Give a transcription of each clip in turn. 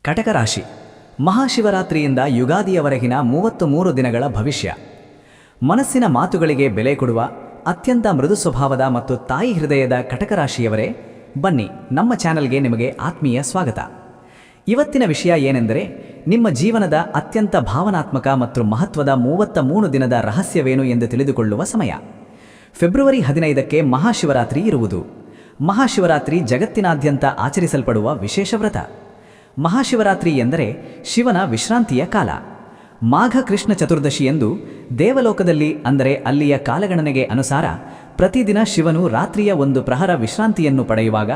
ಕಟಕ ರಾಶಿ ಮಹಾಶಿವರಾತ್ರಿಯಿಂದ ಯುಗಾದಿಯವರೆಗಿನ 33 ದಿನಗಳ ಭವಿಷ್ಯ. ಮನಸ್ಸಿನ ಮಾತುಗಳಿಗೆ ಬೆಲೆ ಕೊಡುವ ಅತ್ಯಂತ ಮೃದು ಸ್ವಭಾವದ ಮತ್ತು ತಾಯಿ ಹೃದಯದ ಕಟಕ ರಾಶಿಯವರೇ, ಬನ್ನಿ ನಮ್ಮ ಚಾನೆಲ್ಗೆ ನಿಮಗೆ ಆತ್ಮೀಯ ಸ್ವಾಗತ. ಇವತ್ತಿನ ವಿಷಯ ಏನೆಂದರೆ, ನಿಮ್ಮ ಜೀವನದ ಅತ್ಯಂತ ಭಾವನಾತ್ಮಕ ಮತ್ತು ಮಹತ್ವದ 33 ದಿನದ ರಹಸ್ಯವೇನು ಎಂದು ತಿಳಿದುಕೊಳ್ಳುವ ಸಮಯ. ಫೆಬ್ರವರಿ 15ಕ್ಕೆ ಮಹಾಶಿವರಾತ್ರಿ ಇರುವುದು. ಮಹಾಶಿವರಾತ್ರಿ ಜಗತ್ತಿನಾದ್ಯಂತ ಆಚರಿಸಲ್ಪಡುವ ವಿಶೇಷ ವ್ರತ. ಮಹಾಶಿವರಾತ್ರಿ ಎಂದರೆ ಶಿವನ ವಿಶ್ರಾಂತಿಯ ಕಾಲ. ಮಾಘ ಕೃಷ್ಣ ಚತುರ್ದಶಿಯಂದು ದೇವಲೋಕದಲ್ಲಿ, ಅಂದರೆ ಅಲ್ಲಿಯ ಕಾಲಗಣನೆಗೆ ಅನುಸಾರ, ಪ್ರತಿದಿನ ಶಿವನು ರಾತ್ರಿಯ ಒಂದು ಪ್ರಹರ ವಿಶ್ರಾಂತಿಯನ್ನು ಪಡೆಯುವಾಗ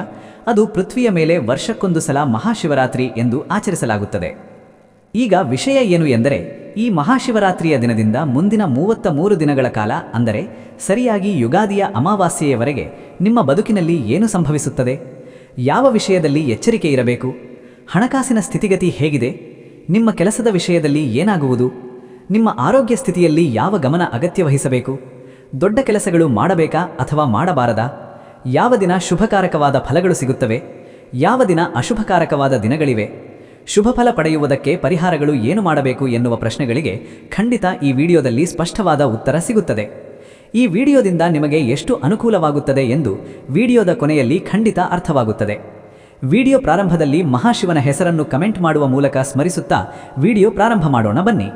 ಅದು ಪೃಥ್ವಿಯ ಮೇಲೆ ವರ್ಷಕ್ಕೊಂದು ಸಲ ಮಹಾಶಿವರಾತ್ರಿ ಎಂದು ಆಚರಿಸಲಾಗುತ್ತದೆ. ಈಗ ವಿಷಯ ಏನು ಎಂದರೆ, ಈ ಮಹಾಶಿವರಾತ್ರಿಯ ದಿನದಿಂದ ಮುಂದಿನ 33 ದಿನಗಳ ಕಾಲ, ಅಂದರೆ ಸರಿಯಾಗಿ ಯುಗಾದಿಯ ಅಮಾವಾಸ್ಯೆಯವರೆಗೆ ನಿಮ್ಮ ಬದುಕಿನಲ್ಲಿ ಏನು ಸಂಭವಿಸುತ್ತದೆ, ಯಾವ ವಿಷಯದಲ್ಲಿ ಎಚ್ಚರಿಕೆ ಇರಬೇಕು, ಹಣಕಾಸಿನ ಸ್ಥಿತಿಗತಿ ಹೇಗಿದೆ, ನಿಮ್ಮ ಕೆಲಸದ ವಿಷಯದಲ್ಲಿ ಏನಾಗುವುದು, ನಿಮ್ಮ ಆರೋಗ್ಯ ಸ್ಥಿತಿಯಲ್ಲಿ ಯಾವ ಗಮನ ಅಗತ್ಯ ವಹಿಸಬೇಕು, ದೊಡ್ಡ ಕೆಲಸಗಳು ಮಾಡಬೇಕಾ ಅಥವಾ ಮಾಡಬಾರದಾ, ಯಾವ ದಿನ ಶುಭಕಾರಕವಾದ ಫಲಗಳು ಸಿಗುತ್ತವೆ, ಯಾವ ದಿನ ಅಶುಭಕಾರಕವಾದ ದಿನಗಳಿವೆ, ಶುಭಫಲ ಪಡೆಯುವುದಕ್ಕೆ ಪರಿಹಾರಗಳು ಏನು ಮಾಡಬೇಕು ಎನ್ನುವ ಪ್ರಶ್ನೆಗಳಿಗೆ ಖಂಡಿತ ಈ ವಿಡಿಯೋದಲ್ಲಿ ಸ್ಪಷ್ಟವಾದ ಉತ್ತರ ಸಿಗುತ್ತದೆ. ಈ ವಿಡಿಯೋದಿಂದ ನಿಮಗೆ ಎಷ್ಟು ಅನುಕೂಲವಾಗುತ್ತದೆ ಎಂದು ವಿಡಿಯೋದ ಕೊನೆಯಲ್ಲಿ ಖಂಡಿತ ಅರ್ಥವಾಗುತ್ತದೆ. ವಿಡಿಯೋ ಪ್ರಾರಂಭದಲ್ಲಿ ಮಹಾಶಿವನ ಹೆಸರನ್ನು ಕಮೆಂಟ್ ಮಾಡುವ ಮೂಲಕ ಸ್ಮರಿಸುತ್ತಾ ವಿಡಿಯೋ ಪ್ರಾರಂಭ ಮಾಡೋಣ ಬನ್ನಿ.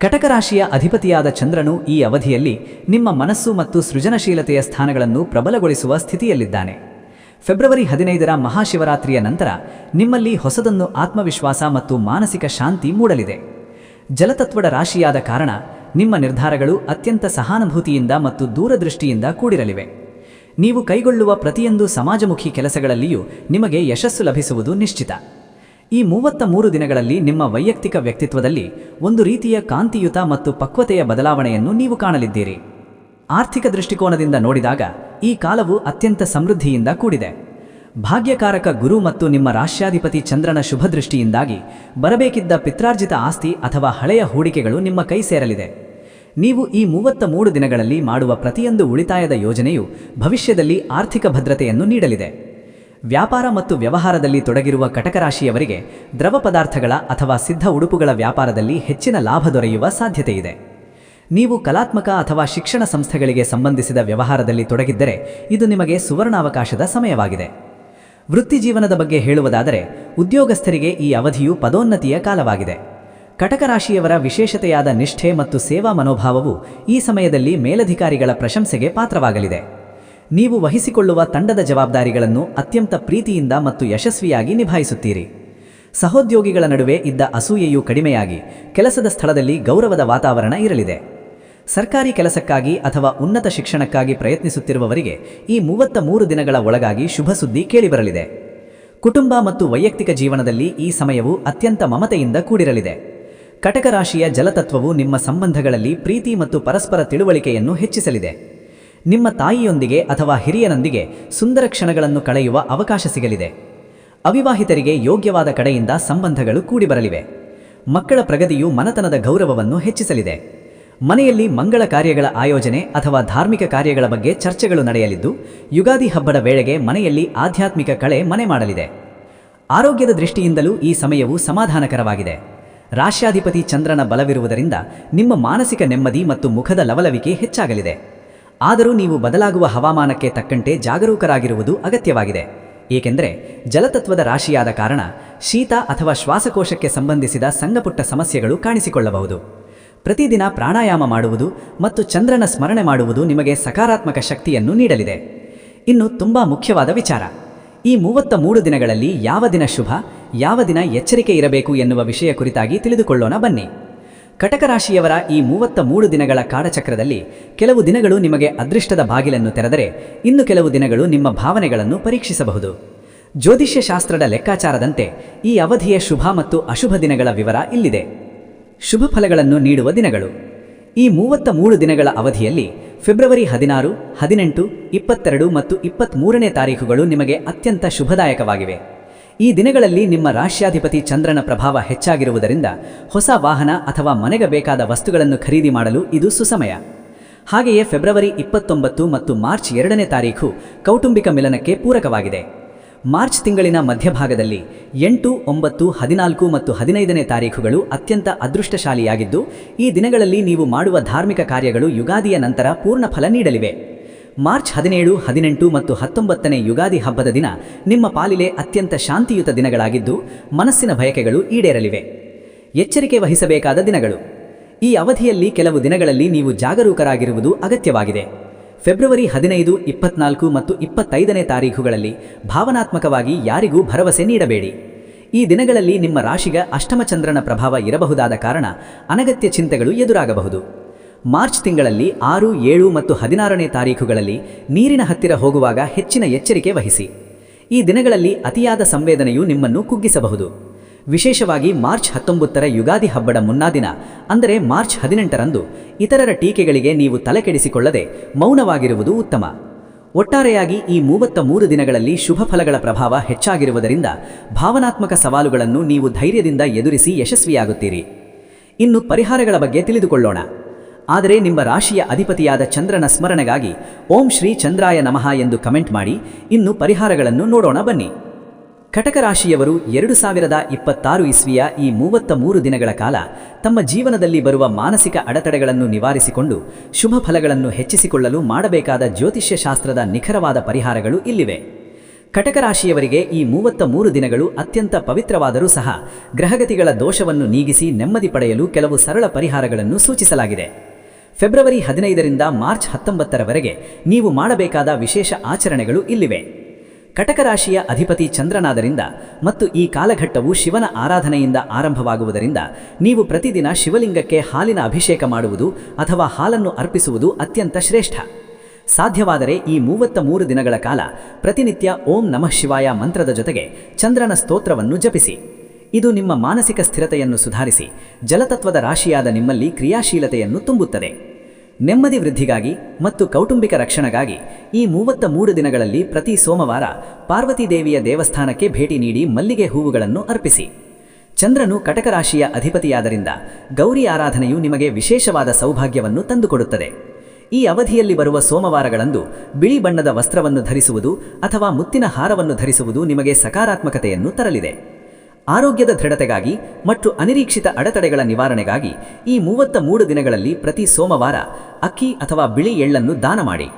ಕಟಕ ರಾಶಿಯ ಅಧಿಪತಿಯಾದ ಚಂದ್ರನು ಈ ಅವಧಿಯಲ್ಲಿ ನಿಮ್ಮ ಮನಸ್ಸು ಮತ್ತು ಸೃಜನಶೀಲತೆಯ ಸ್ಥಾನಗಳನ್ನು ಪ್ರಬಲಗೊಳಿಸುವ ಸ್ಥಿತಿಯಲ್ಲಿದ್ದಾನೆ. ಫೆಬ್ರವರಿ 15ರ ಮಹಾಶಿವರಾತ್ರಿಯ ನಂತರ ನಿಮ್ಮಲ್ಲಿ ಹೊಸದೊಂದು ಆತ್ಮವಿಶ್ವಾಸ ಮತ್ತು ಮಾನಸಿಕ ಶಾಂತಿ ಮೂಡಲಿದೆ. ಜಲತತ್ವದ ರಾಶಿಯಾದ ಕಾರಣ ನಿಮ್ಮ ನಿರ್ಧಾರಗಳು ಅತ್ಯಂತ ಸಹಾನುಭೂತಿಯಿಂದ ಮತ್ತು ದೂರದೃಷ್ಟಿಯಿಂದ ಕೂಡಿರಲಿವೆ. ನೀವು ಕೈಗೊಳ್ಳುವ ಪ್ರತಿಯೊಂದು ಸಮಾಜಮುಖಿ ಕೆಲಸಗಳಲ್ಲಿಯೂ ನಿಮಗೆ ಯಶಸ್ಸು ಲಭಿಸುವುದು ನಿಶ್ಚಿತ. ಈ 33 ದಿನಗಳಲ್ಲಿ ನಿಮ್ಮ ವೈಯಕ್ತಿಕ ವ್ಯಕ್ತಿತ್ವದಲ್ಲಿ ಒಂದು ರೀತಿಯ ಕಾಂತಿಯುತ ಮತ್ತು ಪಕ್ವತೆಯ ಬದಲಾವಣೆಯನ್ನು ನೀವು ಕಾಣಲಿದ್ದೀರಿ. ಆರ್ಥಿಕ ದೃಷ್ಟಿಕೋನದಿಂದ ನೋಡಿದಾಗ ಈ ಕಾಲವು ಅತ್ಯಂತ ಸಮೃದ್ಧಿಯಿಂದ ಕೂಡಿದೆ. ಭಾಗ್ಯಕಾರಕ ಗುರು ಮತ್ತು ನಿಮ್ಮ ರಾಶ್ಯಾಧಿಪತಿ ಚಂದ್ರನ ಶುಭದೃಷ್ಟಿಯಿಂದಾಗಿ ಬರಬೇಕಿದ್ದ ಪಿತ್ರಾರ್ಜಿತ ಆಸ್ತಿ ಅಥವಾ ಹಳೆಯ ಹೂಡಿಕೆಗಳು ನಿಮ್ಮ ಕೈ ಸೇರಲಿದೆ. ನೀವು ಈ 33 ದಿನಗಳಲ್ಲಿ ಮಾಡುವ ಪ್ರತಿಯೊಂದು ಉಳಿತಾಯದ ಯೋಜನೆಯು ಭವಿಷ್ಯದಲ್ಲಿ ಆರ್ಥಿಕ ಭದ್ರತೆಯನ್ನು ನೀಡಲಿದೆ. ವ್ಯಾಪಾರ ಮತ್ತು ವ್ಯವಹಾರದಲ್ಲಿ ತೊಡಗಿರುವ ಕಟಕ ರಾಶಿಯವರಿಗೆ ದ್ರವ ಪದಾರ್ಥಗಳ ಅಥವಾ ಸಿದ್ಧ ಉಡುಪುಗಳ ವ್ಯಾಪಾರದಲ್ಲಿ ಹೆಚ್ಚಿನ ಲಾಭ ದೊರೆಯುವ ಸಾಧ್ಯತೆಯಿದೆ. ನೀವು ಕಲಾತ್ಮಕ ಅಥವಾ ಶಿಕ್ಷಣ ಸಂಸ್ಥೆಗಳಿಗೆ ಸಂಬಂಧಿಸಿದ ವ್ಯವಹಾರದಲ್ಲಿ ತೊಡಗಿದ್ದರೆ ಇದು ನಿಮಗೆ ಸುವರ್ಣಾವಕಾಶದ ಸಮಯವಾಗಿದೆ. ವೃತ್ತಿಜೀವನದ ಬಗ್ಗೆ ಹೇಳುವುದಾದರೆ, ಉದ್ಯೋಗಸ್ಥರಿಗೆ ಈ ಅವಧಿಯು ಪದೋನ್ನತಿಯ ಕಾಲವಾಗಿದೆ. ಕಟಕ ರಾಶಿಯವರ ವಿಶೇಷತೆಯಾದ ನಿಷ್ಠೆ ಮತ್ತು ಸೇವಾ ಮನೋಭಾವವು ಈ ಸಮಯದಲ್ಲಿ ಮೇಲಧಿಕಾರಿಗಳ ಪ್ರಶಂಸೆಗೆ ಪಾತ್ರವಾಗಲಿದೆ. ನೀವು ವಹಿಸಿಕೊಳ್ಳುವ ತಂಡದ ಜವಾಬ್ದಾರಿಗಳನ್ನು ಅತ್ಯಂತ ಪ್ರೀತಿಯಿಂದ ಮತ್ತು ಯಶಸ್ವಿಯಾಗಿ ನಿಭಾಯಿಸುತ್ತೀರಿ. ಸಹೋದ್ಯೋಗಿಗಳ ನಡುವೆ ಇದ್ದ ಅಸೂಯೆಯು ಕಡಿಮೆಯಾಗಿ ಕೆಲಸದ ಸ್ಥಳದಲ್ಲಿ ಗೌರವದ ವಾತಾವರಣ ಇರಲಿದೆ. ಸರ್ಕಾರಿ ಕೆಲಸಕ್ಕಾಗಿ ಅಥವಾ ಉನ್ನತ ಶಿಕ್ಷಣಕ್ಕಾಗಿ ಪ್ರಯತ್ನಿಸುತ್ತಿರುವವರಿಗೆ ಈ 33 ದಿನಗಳ ಒಳಗಾಗಿ ಶುಭ ಸುದ್ದಿ ಕೇಳಿಬರಲಿದೆ. ಕುಟುಂಬ ಮತ್ತು ವೈಯಕ್ತಿಕ ಜೀವನದಲ್ಲಿ ಈ ಸಮಯವು ಅತ್ಯಂತ ಮಮತೆಯಿಂದ ಕೂಡಿರಲಿದೆ. ಕಟಕ ರಾಶಿಯ ಜಲತತ್ವವು ನಿಮ್ಮ ಸಂಬಂಧಗಳಲ್ಲಿ ಪ್ರೀತಿ ಮತ್ತು ಪರಸ್ಪರ ತಿಳುವಳಿಕೆಯನ್ನು ಹೆಚ್ಚಿಸಲಿದೆ. ನಿಮ್ಮ ತಾಯಿಯೊಂದಿಗೆ ಅಥವಾ ಹಿರಿಯನೊಂದಿಗೆ ಸುಂದರ ಕ್ಷಣಗಳನ್ನು ಕಳೆಯುವ ಅವಕಾಶ ಸಿಗಲಿದೆ. ಅವಿವಾಹಿತರಿಗೆ ಯೋಗ್ಯವಾದ ಕಡೆಯಿಂದ ಸಂಬಂಧಗಳು ಕೂಡಿಬರಲಿವೆ. ಮಕ್ಕಳ ಪ್ರಗತಿಯು ಮನತನದ ಗೌರವವನ್ನು ಹೆಚ್ಚಿಸಲಿದೆ. ಮನೆಯಲ್ಲಿ ಮಂಗಳ ಕಾರ್ಯಗಳ ಆಯೋಜನೆ ಅಥವಾ ಧಾರ್ಮಿಕ ಕಾರ್ಯಗಳ ಬಗ್ಗೆ ಚರ್ಚೆಗಳು ನಡೆಯಲಿದ್ದು, ಯುಗಾದಿ ಹಬ್ಬದ ವೇಳೆಗೆ ಮನೆಯಲ್ಲಿ ಆಧ್ಯಾತ್ಮಿಕ ಕಳೆ ಮನೆ ಮಾಡಲಿದೆ. ಆರೋಗ್ಯದ ದೃಷ್ಟಿಯಿಂದಲೂ ಈ ಸಮಯವು ಸಮಾಧಾನಕರವಾಗಿದೆ. ರಾಶ್ಯಾಧಿಪತಿ ಚಂದ್ರನ ಬಲವಿರುವುದರಿಂದ ನಿಮ್ಮ ಮಾನಸಿಕ ನೆಮ್ಮದಿ ಮತ್ತು ಮುಖದ ಲವಲವಿಕೆ ಹೆಚ್ಚಾಗಲಿದೆ. ಆದರೂ ನೀವು ಬದಲಾಗುವ ಹವಾಮಾನಕ್ಕೆ ತಕ್ಕಂತೆ ಜಾಗರೂಕರಾಗಿರುವುದು ಅಗತ್ಯವಾಗಿದೆ. ಏಕೆಂದರೆ ಜಲತತ್ವದ ರಾಶಿಯಾದ ಕಾರಣ ಶೀತ ಅಥವಾ ಶ್ವಾಸಕೋಶಕ್ಕೆ ಸಂಬಂಧಿಸಿದ ಸಣ್ಣಪುಟ್ಟ ಸಮಸ್ಯೆಗಳು ಕಾಣಿಸಿಕೊಳ್ಳಬಹುದು. ಪ್ರತಿದಿನ ಪ್ರಾಣಾಯಾಮ ಮಾಡುವುದು ಮತ್ತು ಚಂದ್ರನ ಸ್ಮರಣೆ ಮಾಡುವುದು ನಿಮಗೆ ಸಕಾರಾತ್ಮಕ ಶಕ್ತಿಯನ್ನು ನೀಡಲಿದೆ. ಇನ್ನು ತುಂಬಾ ಮುಖ್ಯವಾದ ವಿಚಾರ, ಈ 33 ದಿನಗಳಲ್ಲಿ ಯಾವ ದಿನ ಶುಭ, ಯಾವ ದಿನ ಎಚ್ಚರಿಕೆ ಇರಬೇಕು ಎನ್ನುವ ವಿಷಯ ಕುರಿತಾಗಿ ತಿಳಿದುಕೊಳ್ಳೋಣ ಬನ್ನಿ. ಕಟಕ ರಾಶಿಯವರ ಈ 33 ದಿನಗಳ ಕಾಲಚಕ್ರದಲ್ಲಿ ಕೆಲವು ದಿನಗಳು ನಿಮಗೆ ಅದೃಷ್ಟದ ಬಾಗಿಲನ್ನು ತೆರೆದರೆ, ಇನ್ನು ಕೆಲವು ದಿನಗಳು ನಿಮ್ಮ ಭಾವನೆಗಳನ್ನು ಪರೀಕ್ಷಿಸಬಹುದು. ಜ್ಯೋತಿಷ್ಯ ಶಾಸ್ತ್ರದ ಲೆಕ್ಕಾಚಾರದಂತೆ ಈ ಅವಧಿಯ ಶುಭ ಮತ್ತು ಅಶುಭ ದಿನಗಳ ವಿವರ ಇಲ್ಲಿದೆ. ಶುಭ ಫಲಗಳನ್ನು ನೀಡುವ ದಿನಗಳು. ಈ 33 ದಿನಗಳ ಅವಧಿಯಲ್ಲಿ ಫೆಬ್ರವರಿ 16, 18, 22 ಮತ್ತು 23ನೇ ತಾರೀಖುಗಳು ನಿಮಗೆ ಅತ್ಯಂತ ಶುಭದಾಯಕವಾಗಿವೆ. ಈ ದಿನಗಳಲ್ಲಿ ನಿಮ್ಮ ರಾಶ್ಯಾಧಿಪತಿ ಚಂದ್ರನ ಪ್ರಭಾವ ಹೆಚ್ಚಾಗಿರುವುದರಿಂದ ಹೊಸ ವಾಹನ ಅಥವಾ ಮನೆಗೆ ಬೇಕಾದ ವಸ್ತುಗಳನ್ನು ಖರೀದಿ ಮಾಡಲು ಇದು ಸುಸಮಯ. ಹಾಗೆಯೇ ಫೆಬ್ರವರಿ 29 ಮತ್ತು ಮಾರ್ಚ್ 2ನೇ ತಾರೀಖು ಕೌಟುಂಬಿಕ ಮಿಲನಕ್ಕೆ ಪೂರಕವಾಗಿದೆ. ಮಾರ್ಚ್ ತಿಂಗಳಿನ ಮಧ್ಯಭಾಗದಲ್ಲಿ 8, 9, 14 ಮತ್ತು 15ನೇ ತಾರೀಖುಗಳು ಅತ್ಯಂತ ಅದೃಷ್ಟಶಾಲಿಯಾಗಿದ್ದು, ಈ ದಿನಗಳಲ್ಲಿ ನೀವು ಮಾಡುವ ಧಾರ್ಮಿಕ ಕಾರ್ಯಗಳು ಯುಗಾದಿಯ ನಂತರ ಪೂರ್ಣ ಫಲ ನೀಡಲಿವೆ. ಮಾರ್ಚ್ 17, 18 ಮತ್ತು 19ನೇ ಯುಗಾದಿ ಹಬ್ಬದ ದಿನ ನಿಮ್ಮ ಪಾಲಿಗೆ ಅತ್ಯಂತ ಶಾಂತಿಯುತ ದಿನಗಳಾಗಿದ್ದು, ಮನಸ್ಸಿನ ಬಯಕೆಗಳು ಈಡೇರಲಿವೆ. ಎಚ್ಚರಿಕೆ ವಹಿಸಬೇಕಾದ ದಿನಗಳು. ಈ ಅವಧಿಯಲ್ಲಿ ಕೆಲವು ದಿನಗಳಲ್ಲಿ ನೀವು ಜಾಗರೂಕರಾಗಿರುವುದು ಅಗತ್ಯವಾಗಿದೆ. ಫೆಬ್ರವರಿ 15, 24 ಮತ್ತು 25ನೇ ತಾರೀಖುಗಳಲ್ಲಿ ಭಾವನಾತ್ಮಕವಾಗಿ ಯಾರಿಗೂ ಭರವಸೆ ನೀಡಬೇಡಿ. ಈ ದಿನಗಳಲ್ಲಿ ನಿಮ್ಮ ರಾಶಿಗೆ ಅಷ್ಟಮಚಂದ್ರನ ಪ್ರಭಾವ ಇರಬಹುದಾದ ಕಾರಣ ಅನಗತ್ಯ ಚಿಂತೆಗಳು ಎದುರಾಗಬಹುದು. ಮಾರ್ಚ್ ತಿಂಗಳಲ್ಲಿ 6, 7 ಮತ್ತು 16ನೇ ತಾರೀಖುಗಳಲ್ಲಿ ನೀರಿನ ಹತ್ತಿರ ಹೋಗುವಾಗ ಹೆಚ್ಚಿನ ಎಚ್ಚರಿಕೆ ವಹಿಸಿ. ಈ ದಿನಗಳಲ್ಲಿ ಅತಿಯಾದ ಸಂವೇದನೆಯು ನಿಮ್ಮನ್ನು ಕುಗ್ಗಿಸಬಹುದು. ವಿಶೇಷವಾಗಿ ಮಾರ್ಚ್ 19ರ ಯುಗಾದಿ ಹಬ್ಬದ ಮುನ್ನಾದಿನ ಅಂದರೆ ಮಾರ್ಚ್ 18ರಂದು ಇತರರ ಟೀಕೆಗಳಿಗೆ ನೀವು ತಲೆಕೆಡಿಸಿಕೊಳ್ಳದೆ ಮೌನವಾಗಿರುವುದು ಉತ್ತಮ. ಒಟ್ಟಾರೆಯಾಗಿ ಈ 33 ದಿನಗಳಲ್ಲಿ ಶುಭ ಫಲಗಳ ಪ್ರಭಾವ ಹೆಚ್ಚಾಗಿರುವುದರಿಂದ ಭಾವನಾತ್ಮಕ ಸವಾಲುಗಳನ್ನು ನೀವು ಧೈರ್ಯದಿಂದ ಎದುರಿಸಿ ಯಶಸ್ವಿಯಾಗುತ್ತೀರಿ. ಇನ್ನು ಪರಿಹಾರಗಳ ಬಗ್ಗೆ ತಿಳಿದುಕೊಳ್ಳೋಣ. ಆದರೆ ನಿಮ್ಮ ರಾಶಿಯ ಅಧಿಪತಿಯಾದ ಚಂದ್ರನ ಸ್ಮರಣೆಗಾಗಿ ಓಂ ಶ್ರೀ ಚಂದ್ರಾಯ ನಮಃ ಎಂದು ಕಮೆಂಟ್ ಮಾಡಿ. ಇನ್ನು ಪರಿಹಾರಗಳನ್ನು ನೋಡೋಣ ಬನ್ನಿ. ಕಟಕ ರಾಶಿಯವರು 2026 ಇಸ್ವಿಯ ಈ 33 ದಿನಗಳ ಕಾಲ ತಮ್ಮ ಜೀವನದಲ್ಲಿ ಬರುವ ಮಾನಸಿಕ ಅಡೆತಡೆಗಳನ್ನು ನಿವಾರಿಸಿಕೊಂಡು ಶುಭ ಫಲಗಳನ್ನು ಹೆಚ್ಚಿಸಿಕೊಳ್ಳಲು ಮಾಡಬೇಕಾದ ಜ್ಯೋತಿಷ್ಯ ಶಾಸ್ತ್ರದ ನಿಖರವಾದ ಪರಿಹಾರಗಳು ಇಲ್ಲಿವೆ. ಕಟಕ ರಾಶಿಯವರಿಗೆ ಈ 33 ದಿನಗಳು ಅತ್ಯಂತ ಪವಿತ್ರವಾದರೂ ಸಹ ಗ್ರಹಗತಿಗಳ ದೋಷವನ್ನು ನೀಗಿಸಿ ನೆಮ್ಮದಿ ಪಡೆಯಲು ಕೆಲವು ಸರಳ ಪರಿಹಾರಗಳನ್ನು ಸೂಚಿಸಲಾಗಿದೆ. ಫೆಬ್ರವರಿ 15ರಿಂದ ಮಾರ್ಚ್ 19ರವರೆಗೆ ನೀವು ಮಾಡಬೇಕಾದ ವಿಶೇಷ ಆಚರಣೆಗಳು ಇಲ್ಲಿವೆ. ಕಟಕ ರಾಶಿಯ ಅಧಿಪತಿ ಚಂದ್ರನಾದರಿಂದ ಮತ್ತು ಈ ಕಾಲಘಟ್ಟವು ಶಿವನ ಆರಾಧನೆಯಿಂದ ಆರಂಭವಾಗುವುದರಿಂದ ನೀವು ಪ್ರತಿದಿನ ಶಿವಲಿಂಗಕ್ಕೆ ಹಾಲಿನ ಅಭಿಷೇಕ ಮಾಡುವುದು ಅಥವಾ ಹಾಲನ್ನು ಅರ್ಪಿಸುವುದು ಅತ್ಯಂತ ಶ್ರೇಷ್ಠ. ಸಾಧ್ಯವಾದರೆ ಈ 33 ದಿನಗಳ ಕಾಲ ಪ್ರತಿನಿತ್ಯ ಓಂ ನಮಃ ಶಿವಾಯ ಮಂತ್ರದ ಜೊತೆಗೆ ಚಂದ್ರನ ಸ್ತೋತ್ರವನ್ನು ಜಪಿಸಿ. ಇದು ನಿಮ್ಮ ಮಾನಸಿಕ ಸ್ಥಿರತೆಯನ್ನು ಸುಧಾರಿಸಿ ಜಲತತ್ವದ ರಾಶಿಯಾದ ನಿಮ್ಮಲ್ಲಿ ಕ್ರಿಯಾಶೀಲತೆಯನ್ನು ತುಂಬುತ್ತದೆ. ನೆಮ್ಮದಿ ವೃದ್ಧಿಗಾಗಿ ಮತ್ತು ಕೌಟುಂಬಿಕ ರಕ್ಷಣೆಗಾಗಿ ಈ 33 ದಿನಗಳಲ್ಲಿ ಪ್ರತಿ ಸೋಮವಾರ ಪಾರ್ವತಿ ದೇವಿಯ ದೇವಸ್ಥಾನಕ್ಕೆ ಭೇಟಿ ನೀಡಿ ಮಲ್ಲಿಗೆ ಹೂವುಗಳನ್ನು ಅರ್ಪಿಸಿ. ಚಂದ್ರನು ಕಟಕ ರಾಶಿಯ ಅಧಿಪತಿಯಾದ್ದರಿಂದ ಗೌರಿ ಆರಾಧನೆಯು ನಿಮಗೆ ವಿಶೇಷವಾದ ಸೌಭಾಗ್ಯವನ್ನು ತಂದುಕೊಡುತ್ತದೆ. ಈ ಅವಧಿಯಲ್ಲಿ ಬರುವ ಸೋಮವಾರಗಳಂದು ಬಿಳಿ ಬಣ್ಣದ ವಸ್ತ್ರವನ್ನು ಧರಿಸುವುದು ಅಥವಾ ಮುತ್ತಿನ ಹಾರವನ್ನು ಧರಿಸುವುದು ನಿಮಗೆ ಸಕಾರಾತ್ಮಕತೆಯನ್ನು ತರಲಿದೆ. ಆರೋಗ್ಯದ ದೃಢತೆಗಾಗಿ ಮತ್ತು ಅನಿರೀಕ್ಷಿತ ಅಡೆತಡೆಗಳ ನಿವಾರಣೆಗಾಗಿ ಈ 33 ದಿನಗಳಲ್ಲಿ ಪ್ರತಿ ಸೋಮವಾರ ಅಕ್ಕಿ ಅಥವಾ ಬಿಳಿ ಎಳ್ಳನ್ನು ದಾನ ಮಾಡಿ.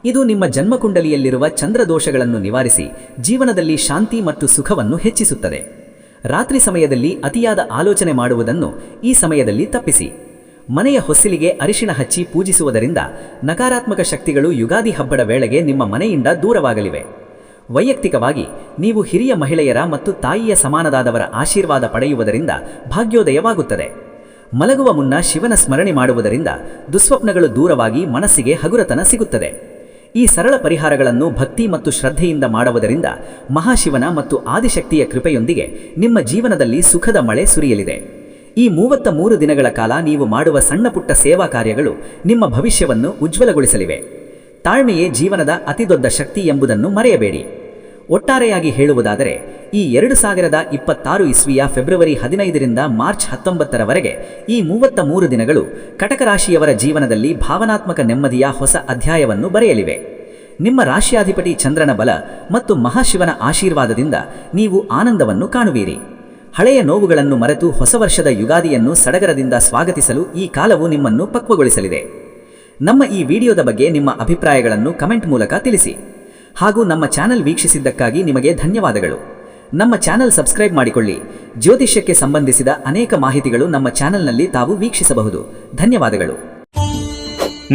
ಇದು ನಿಮ್ಮ ಜನ್ಮಕುಂಡಲಿಯಲ್ಲಿರುವ ಚಂದ್ರದೋಷಗಳನ್ನು ನಿವಾರಿಸಿ ಜೀವನದಲ್ಲಿ ಶಾಂತಿ ಮತ್ತು ಸುಖವನ್ನು ಹೆಚ್ಚಿಸುತ್ತದೆ. ರಾತ್ರಿ ಸಮಯದಲ್ಲಿ ಅತಿಯಾದ ಆಲೋಚನೆ ಮಾಡುವುದನ್ನು ಈ ಸಮಯದಲ್ಲಿ ತಪ್ಪಿಸಿ. ಮನೆಯ ಹೊಸ್ಸಿಲಿಗೆ ಅರಿಶಿಣ ಹಚ್ಚಿ ಪೂಜಿಸುವುದರಿಂದ ನಕಾರಾತ್ಮಕ ಶಕ್ತಿಗಳು ಯುಗಾದಿ ಹಬ್ಬದ ವೇಳೆಗೆ ನಿಮ್ಮ ಮನೆಯಿಂದ ದೂರವಾಗಲಿವೆ. ವೈಯಕ್ತಿಕವಾಗಿ ನೀವು ಹಿರಿಯ ಮಹಿಳೆಯರ ಮತ್ತು ತಾಯಿಯ ಸಮಾನದಾದವರ ಆಶೀರ್ವಾದ ಪಡೆಯುವುದರಿಂದ ಭಾಗ್ಯೋದಯವಾಗುತ್ತದೆ. ಮಲಗುವ ಮುನ್ನ ಶಿವನ ಸ್ಮರಣೆ ಮಾಡುವುದರಿಂದ ದುಸ್ವಪ್ನಗಳು ದೂರವಾಗಿ ಮನಸ್ಸಿಗೆ ಹಗುರತನ ಸಿಗುತ್ತದೆ. ಈ ಸರಳ ಪರಿಹಾರಗಳನ್ನು ಭಕ್ತಿ ಮತ್ತು ಶ್ರದ್ಧೆಯಿಂದ ಮಾಡುವುದರಿಂದ ಮಹಾಶಿವನ ಮತ್ತು ಆದಿಶಕ್ತಿಯ ಕೃಪೆಯೊಂದಿಗೆ ನಿಮ್ಮ ಜೀವನದಲ್ಲಿ ಸುಖದ ಮಳೆ ಸುರಿಯಲಿದೆ. ಈ 33 ದಿನಗಳ ಕಾಲ ನೀವು ಮಾಡುವ ಸಣ್ಣ ಪುಟ್ಟ ಸೇವಾ ಕಾರ್ಯಗಳು ನಿಮ್ಮ ಭವಿಷ್ಯವನ್ನು ಉಜ್ವಲಗೊಳಿಸಲಿವೆ. ತಾಳ್ಮೆಯೇ ಜೀವನದ ಅತಿದೊಡ್ಡ ಶಕ್ತಿ ಎಂಬುದನ್ನು ಮರೆಯಬೇಡಿ. ಒಟ್ಟಾರೆಯಾಗಿ ಹೇಳುವುದಾದರೆ ಈ 2026 ಇಸ್ವಿಯ ಫೆಬ್ರವರಿ 15ರಿಂದ ಮಾರ್ಚ್ 19ರವರೆಗೆ ಈ 33 ದಿನಗಳು ಕಟಕ ರಾಶಿಯವರ ಜೀವನದಲ್ಲಿ ಭಾವನಾತ್ಮಕ ನೆಮ್ಮದಿಯ ಹೊಸ ಅಧ್ಯಾಯವನ್ನು ಬರೆಯಲಿವೆ. ನಿಮ್ಮ ರಾಶಿಯಾಧಿಪತಿ ಚಂದ್ರನ ಬಲ ಮತ್ತು ಮಹಾಶಿವನ ಆಶೀರ್ವಾದದಿಂದ ನೀವು ಆನಂದವನ್ನು ಕಾಣುವಿರಿ. ಹಳೆಯ ನೋವುಗಳನ್ನು ಮರೆತು ಹೊಸ ವರ್ಷದ ಯುಗಾದಿಯನ್ನು ಸಡಗರದಿಂದ ಸ್ವಾಗತಿಸಲು ಈ ಕಾಲವು ನಿಮ್ಮನ್ನು ಪಕ್ವಗೊಳಿಸಲಿದೆ. ನಮ್ಮ ಈ ವಿಡಿಯೋದ ಬಗ್ಗೆ ನಿಮ್ಮ ಅಭಿಪ್ರಾಯಗಳನ್ನು ಕಮೆಂಟ್ ಮೂಲಕ ತಿಳಿಸಿ. ಹಾಗೂ ನಮ್ಮ ಚಾನೆಲ್ ವೀಕ್ಷಿಸಿದ್ದಕ್ಕಾಗಿ ನಿಮಗೆ ಧನ್ಯವಾದಗಳು. ನಮ್ಮ ಚಾನೆಲ್ ಸಬ್ಸ್ಕ್ರೈಬ್ ಮಾಡಿಕೊಳ್ಳಿ. ಜ್ಯೋತಿಷ್ಯಕ್ಕೆ ಸಂಬಂಧಿಸಿದ ಅನೇಕ ಮಾಹಿತಿಗಳು ನಮ್ಮ ಚಾನೆಲ್ನಲ್ಲಿ ತಾವು ವೀಕ್ಷಿಸಬಹುದು. ಧನ್ಯವಾದಗಳು.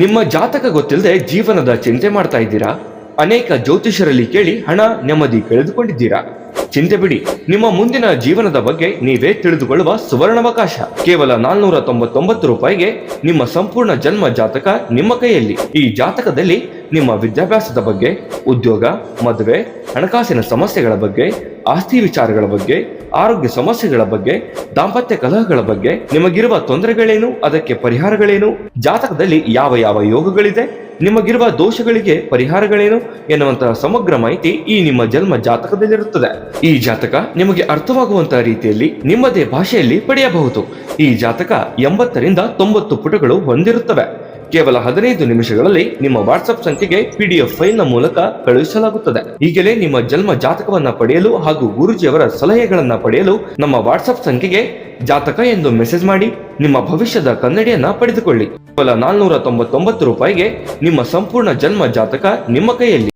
ನಿಮ್ಮ ಜಾತಕ ಗೊತ್ತಿಲ್ಲದೆ ಜೀವನದ ಚಿಂತೆ ಮಾಡ್ತಾ ಇದ್ದೀರಾ? ಅನೇಕ ಜ್ಯೋತಿಷರಲ್ಲಿ ಕೇಳಿ ಹಣ ನೆಮ್ಮದಿ ಕಳೆದುಕೊಂಡಿದ್ದೀರಾ? ಚಿಂತೆ ಬಿಡಿ, ನಿಮ್ಮ ಮುಂದಿನ ಜೀವನದ ಬಗ್ಗೆ ನೀವೇ ತಿಳಿದುಕೊಳ್ಳುವ ಸುವರ್ಣಾವಕಾಶ. ಕೇವಲ 499 ರೂಪಾಯಿಗೆ ನಿಮ್ಮ ಸಂಪೂರ್ಣ ಜನ್ಮ ಜಾತಕ ನಿಮ್ಮ ಕೈಯಲ್ಲಿ. ಈ ಜಾತಕದಲ್ಲಿ ನಿಮ್ಮ ವಿದ್ಯಾಭ್ಯಾಸದ ಬಗ್ಗೆ, ಉದ್ಯೋಗ, ಮದುವೆ, ಹಣಕಾಸಿನ ಸಮಸ್ಯೆಗಳ ಬಗ್ಗೆ, ಆಸ್ತಿ ವಿಚಾರಗಳ ಬಗ್ಗೆ, ಆರೋಗ್ಯ ಸಮಸ್ಯೆಗಳ ಬಗ್ಗೆ, ದಾಂಪತ್ಯ ಕಲಹಗಳ ಬಗ್ಗೆ, ನಿಮಗಿರುವ ತೊಂದರೆಗಳೇನು, ಅದಕ್ಕೆ ಪರಿಹಾರಗಳೇನು, ಜಾತಕದಲ್ಲಿ ಯಾವ ಯಾವ ಯೋಗಗಳಿದೆ, ನಿಮಗಿರುವ ದೋಷಗಳಿಗೆ ಪರಿಹಾರಗಳೇನು ಎನ್ನುವಂತಹ ಸಮಗ್ರ ಮಾಹಿತಿ ಈ ನಿಮ್ಮ ಜನ್ಮ ಜಾತಕದಲ್ಲಿರುತ್ತದೆ. ಈ ಜಾತಕ ನಿಮಗೆ ಅರ್ಥವಾಗುವಂತಹ ರೀತಿಯಲ್ಲಿ ನಿಮ್ಮದೇ ಭಾಷೆಯಲ್ಲಿ ಪಡೆಯಬಹುದು. ಈ ಜಾತಕ 80ರಿಂದ 90 ಪುಟಗಳು ಹೊಂದಿರುತ್ತವೆ. ಕೇವಲ 15 ನಿಮಿಷಗಳಲ್ಲಿ ನಿಮ್ಮ ವಾಟ್ಸ್ಆಪ್ ಸಂಖ್ಯೆಗೆ PDF ಫೈಲ್ನ ಮೂಲಕ ಕಳುಹಿಸಲಾಗುತ್ತದೆ. ಈಗಲೇ ನಿಮ್ಮ ಜನ್ಮ ಜಾತಕವನ್ನ ಪಡೆಯಲು ಹಾಗೂ ಗುರೂಜಿಯವರ ಸಲಹೆಗಳನ್ನ ಪಡೆಯಲು ನಮ್ಮ ವಾಟ್ಸ್ಆಪ್ ಸಂಖ್ಯೆಗೆ ಜಾತಕ ಎಂದು ಮೆಸೇಜ್ ಮಾಡಿ ನಿಮ್ಮ ಭವಿಷ್ಯದ ಕನ್ನಡಿಯನ್ನ ಪಡೆದುಕೊಳ್ಳಿ. ಕೇವಲ 499 ರೂಪಾಯಿಗೆ ನಿಮ್ಮ ಸಂಪೂರ್ಣ ಜನ್ಮ ಜಾತಕ ನಿಮ್ಮ ಕೈಯಲ್ಲಿ.